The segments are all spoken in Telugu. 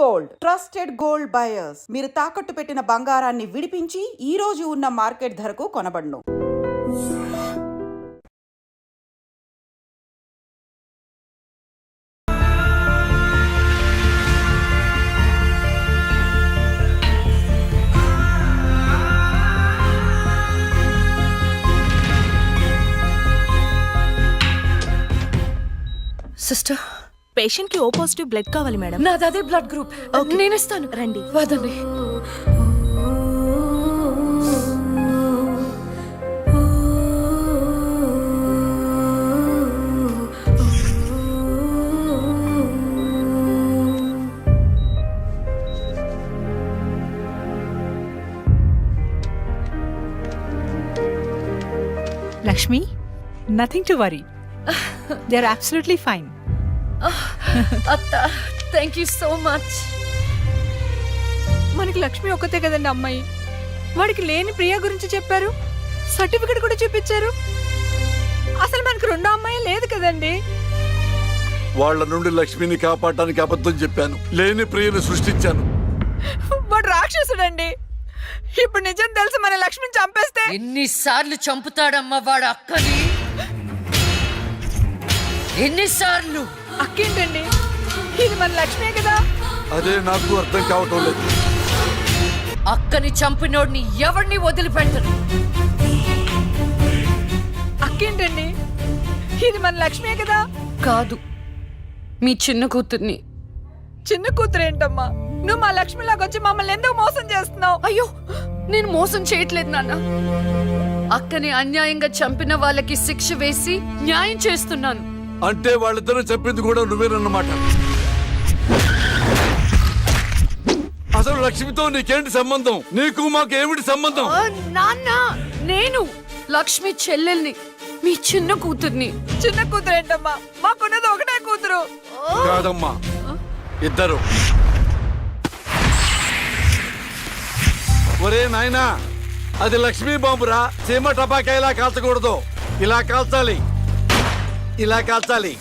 Gold trusted gold buyers. మీరు తాకట్టు పెట్టిన బంగారాన్ని విడిపించి ఈ రోజు ఉన్న మార్కెట్ ధరకు కొనబడును. సిస్టర్, పేషెంట్ కి ఓ పాజిటివ్ బ్లడ్ కావాలి మేడం. నాది అదే బ్లడ్ గ్రూప్. నేను ఇస్తాను, రండి. వదండి. Lakshmi, nothing to worry. They're absolutely fine. అత్త, థ్యాంక్ యూ సో మచ్. మనకి లక్ష్మి ఒక్కతే కదండి అమ్మాయి. వాడికి లేని ప్రియా గురించి చెప్పారు, సర్టిఫికెట్ కూడా చూపించారు. అసలు మనకు రెండో అమ్మాయి లేదు కదండి. వాళ్ళ నుండి లక్ష్మిని కాపాడటానికి అబద్ధం చెప్పాను, లేని ప్రియను సృష్టించాను. వాడు రాక్షసుడండి. ఇప్పుడు నిజం తెలిసి మన లక్ష్మిని చంపేస్తే ఎన్నిసార్లు చంపుతాడమ్మా వాడు అక్కని? ఎన్నిసార్లు? అక్కేంటండి, ఇది మన లక్ష్మే కదా. అదే నాకు అర్థం కావటం లేదు. అక్కని చంపినోడిని ఎవరిని వదిలిపెట్టరు. అక్కేంటండి, ఇది మన లక్ష్మే కదా. కాదు, మీ చిన్న కూతుర్ని. చిన్న కూతురు ఏంటమ్మా? నువ్వు మా లక్ష్మిలాగా వచ్చి మమ్మల్ని ఎందుకు మోసం చేస్తున్నావు? అయ్యో, నేను మోసం చేయట్లేదు నాన్న. అక్కని అన్యాయంగా చంపిన వాళ్ళకి శిక్ష వేసి న్యాయం చేస్తున్నాను. అంటే వాళ్ళిద్దరూ చెప్పింది కూడా నువ్వేనన్నమాట. అసలు లక్ష్మితో నీకేంటి సంబంధం? నీకు మాకు ఏమిటి సంబంధం? నాన్న, నేను లక్ష్మి చెల్లెల్ని, మీ చిన్న కూతుర్ని. చిన్న కూతురు ఏంటమ్మా? మాకున్నది ఒకటే కూతురు. కాదమ్మా, ఇద్దరు. ఒరే నాయనా, అది లక్ష్మీ బాంబురా. సీమ టపాకా ఇలా కాల్చకూడదు, ఇలా కాల్చాలి, ఇలా కాల్చాలి.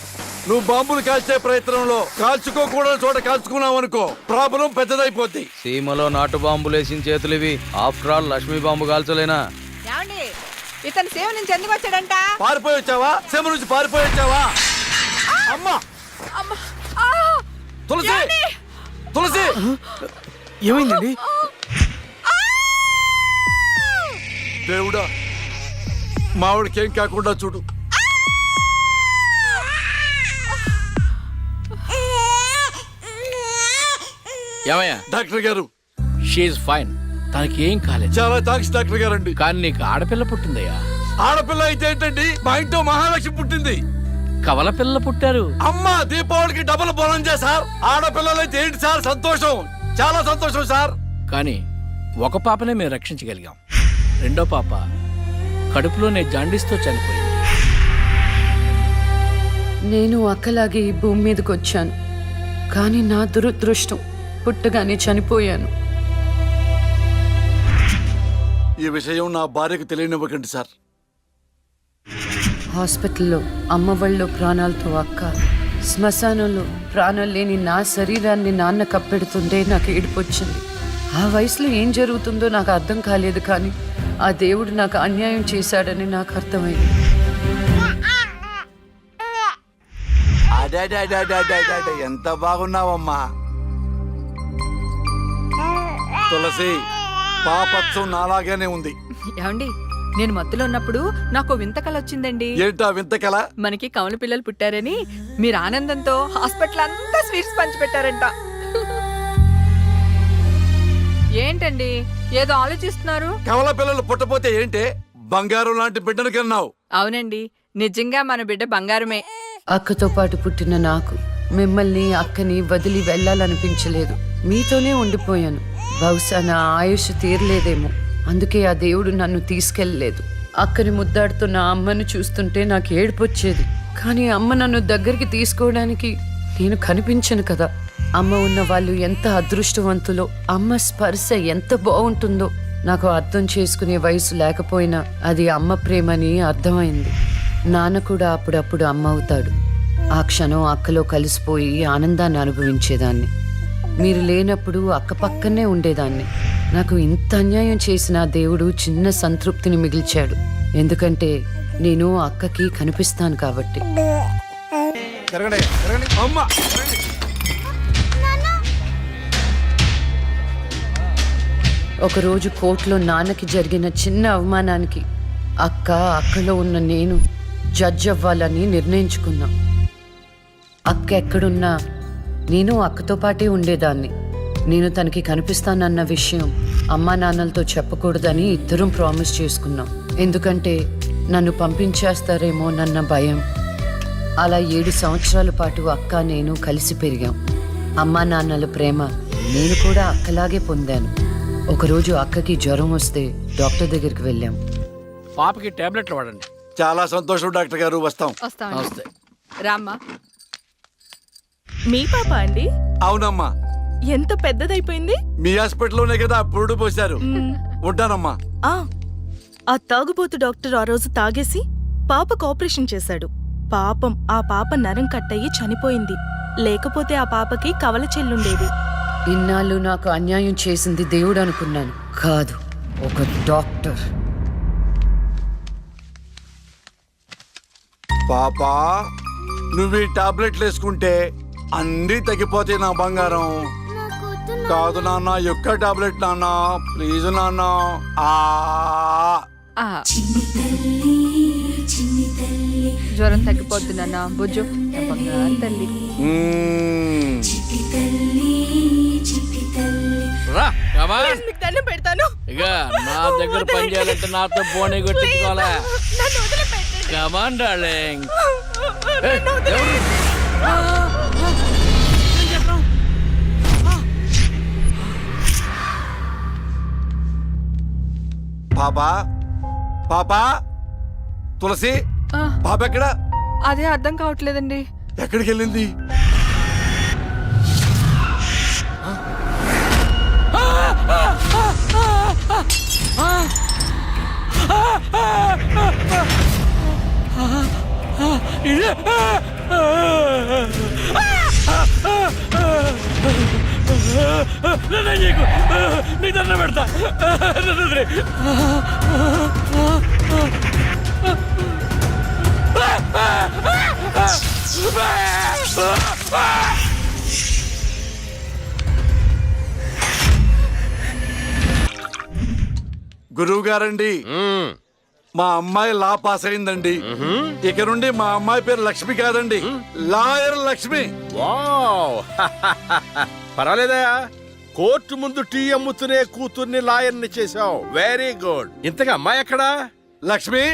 నువ్వు బాంబులు కాల్చే ప్రయత్నంలో కాల్చుకోకూడని చోట కాల్చుకున్నావు అనుకో, ప్రాబ్లం పెద్దదైపోద్ది. సీమలో నాటు బాంబులేసిన చేతులివి. ఆఫ్టర్ ఆల్ లక్ష్మీ బాంబు కాల్చలేనా? ఏమండి, ఇతను సేవ నుంచి ఎందుకు వచ్చాడంట? పారిపోయి వచ్చావా? సీమ నుంచి పారిపోయి వచ్చావా? అమ్మా, తులసి, తులసి, ఏమైందండి? దేవుడా, మావిడికేం కాకుండా చూడు. ఏమయ్యా? డాక్టర్ గారు, షీఈ్ ఫైన్, తనకి ఏం కాలేదు. చాలా థాంక్స్ డాక్టర్ గారండి. కానీ నీకు ఆడపిల్ల పుట్టిందయ్యా. ఆడపిల్ల అయితే ఏంటండి, మా ఇంట్లో మహాలక్ష్మి పుట్టింది. కవల పిల్లలు పుట్టారు. అమ్మా, దీపావళికి డబుల్ బోనంజా సార్. ఆడపిల్లలైతే ఏంటి సార్ సంతోషం, చాలా సంతోషం సార్. కానీ ఒక పాపనే మేము రక్షించగలిగాం. రెండో పాప కడుపులోనే జాండీస్తో చనిపోయింది. నేను అక్కలాగే ఈ భూమి మీదకి వచ్చాను, కానీ నా దురదృష్టం పుట్టగానే చనిపోయాను. ఈ విషయం నా భార్యకు తెలియనివ్వకండి సార్. హాస్పిటల్లో అమ్మ వాళ్ళలో ప్రాణాలతో అక్క, శ్మశానంలో ప్రాణాలు లేని నా శరీరాన్ని నాన్న కప్పెడుతుంటే నాకు ఏడుపొచ్చింది. ఆ వయసులో ఏం జరుగుతుందో నాకు అర్థం కాలేదు, కానీ ఆ దేవుడు నాకు అన్యాయం చేశాడని నాకు అర్థమైంది. ఎంత బాగున్నావమ్మా తులసి. పాపత్సం నాలాగానే ఉంది. ఏమండి, నేను మత్తులో ఉన్నప్పుడు నాకు వింత కల వచ్చిందండి. ఏంటా వింత కల? మనకి కమల పిల్లలు పుట్టారని మీరు ఆనందంతో హాస్పిటల్ అంతా స్వీట్స్ పంచిపెట్టారంట. ఏంటండి, ఏదో ఆలోచిస్తున్నారు? కవల పిల్లలు పుట్టపోతే ఏంటే, బంగారం లాంటి బిడ్డను కన్నావు. అవునండి, నిజంగా మన బిడ్డ బంగారమే. అక్కతో పాటు పుట్టిన నాకు మిమ్మల్ని అక్కని వదిలి వెళ్ళాలనిపించలేదు. మీతోనే ఉండిపోయాను. బహుశా నా ఆయుష్ తీరలేదేమో, అందుకే ఆ దేవుడు నన్ను తీసుకెళ్ళలేదు. అక్కని ముద్దాడుతున్న అమ్మను చూస్తుంటే నాకు ఏడుపొచ్చేది, కానీ అమ్మ నన్ను దగ్గరికి తీసుకోవడానికి నేను కనిపించను కదా. అమ్మ ఉన్న వాళ్ళు ఎంత అదృష్టవంతులో, అమ్మ స్పర్శ ఎంత బాగుంటుందో నాకు అర్థం చేసుకునే వయసు లేకపోయినా అది అమ్మ ప్రేమని అర్థమైంది. నాన్న కూడా అప్పుడప్పుడు అమ్మ అవుతాడు. ఆ క్షణం అక్కలో కలిసిపోయి ఆనందాన్ని అనుభవించేదాన్ని. మీరు లేనప్పుడు అక్క పక్కనే ఉండేదాన్ని. నాకు ఇంత అన్యాయం చేసిన ఆ దేవుడు చిన్న సంతృప్తిని మిగిల్చాడు. ఎందుకంటే నేను అక్కకి కనిపిస్తాను కాబట్టి. అమ్మా ఒకరోజు కోర్టులో నాన్నకి జరిగిన చిన్న అవమానానికి అక్కలో ఉన్న నేను జడ్జ్ అవ్వాలని నిర్ణయించుకున్నా. అక్క ఎక్కడున్నా నేను అక్కతో పాటే ఉండేదాన్ని. నేను తనకి కనిపిస్తానన్న విషయం అమ్మా నాన్నలతో చెప్పకూడదని ఇద్దరం ప్రామిస్ చేసుకున్నాం. ఎందుకంటే నన్ను పంపించేస్తారేమో నన్న భయం. అలా 7 సంవత్సరాల పాటు అక్క నేను కలిసి పెరిగాం. అమ్మా నాన్నల ప్రేమ నేను కూడా అక్కలాగే పొందాను. ఒకరోజు అక్కకి జ్వరం వస్తే డాక్టర్ దగ్గరికి వెళ్ళాం. పాపకి టాబ్లెట్లు వాడండి. చాలా సంతోషం డాక్టర్ గారు, వస్తాం. వస్తాను. నమస్తే. రామ్మా. మీ పాప అండి? అవునమ్మా, ఎంత పెద్దదైపోయింది. మీ హాస్పిటల్లోనే కదా పురుడు పోశారు. ఉంటానమ్మా. ఆ తాగుబోతు డాక్టర్ ఆ రోజు తాగేసి పాపకు ఆపరేషన్ చేశాడు. పాపం ఆ పాప నరం కట్టయి చనిపోయింది. లేకపోతే ఆ పాపకి కవల చెల్లుండేది. ఇన్నాళ్ళు నాకు అన్యాయం చేసింది దేవుడు అనుకున్నాను. కాదు, ఒక డాక్టర్. పాపా, నువ్వు ఈ టాబ్లెట్లు వేసుకుంటే అన్నీ తగ్గిపోతాయి నా బంగారం. కాదు నాన్న, యొక్క టాబ్లెట్ నాన్న, ప్లీజ్ నాన్న. ఆ. జ్వరం తగ్గిపోద్ది నాన్న. బుజ్జు నా బంగారు తల్లి. రా కమా. మీకు దండం పెడతాను. ఇక నా దగ్గర పని చేయాలంటే నాతో బోని కొట్టించుకోవాలా? నన్ను వదిలిపెట్టండి. Come on darling. నన్ను వదిలిపెట్టండి. పాపా, పాపా, తులసి, ఆ, పాప ఎక్కడ? అదే అర్థం కావట్లేదండి. ఎక్కడికి వెళ్ళింది? నీ దండం పెడతా. గురువు గారండి, మా అమ్మాయి లా పాస్ అయిందండి. ఇక నుండి మా అమ్మాయి పేరు లక్ష్మి కాదండి, లాయర్ లక్ష్మి. వావ్ పర్వాలేదా? కోర్టు ముందు టీ అమ్ముతూనే కూతుర్ని లాయర్ని చేసావు. Very good. ఇంతగా అమ్మాయి ఎక్కడా? లక్ష్మి,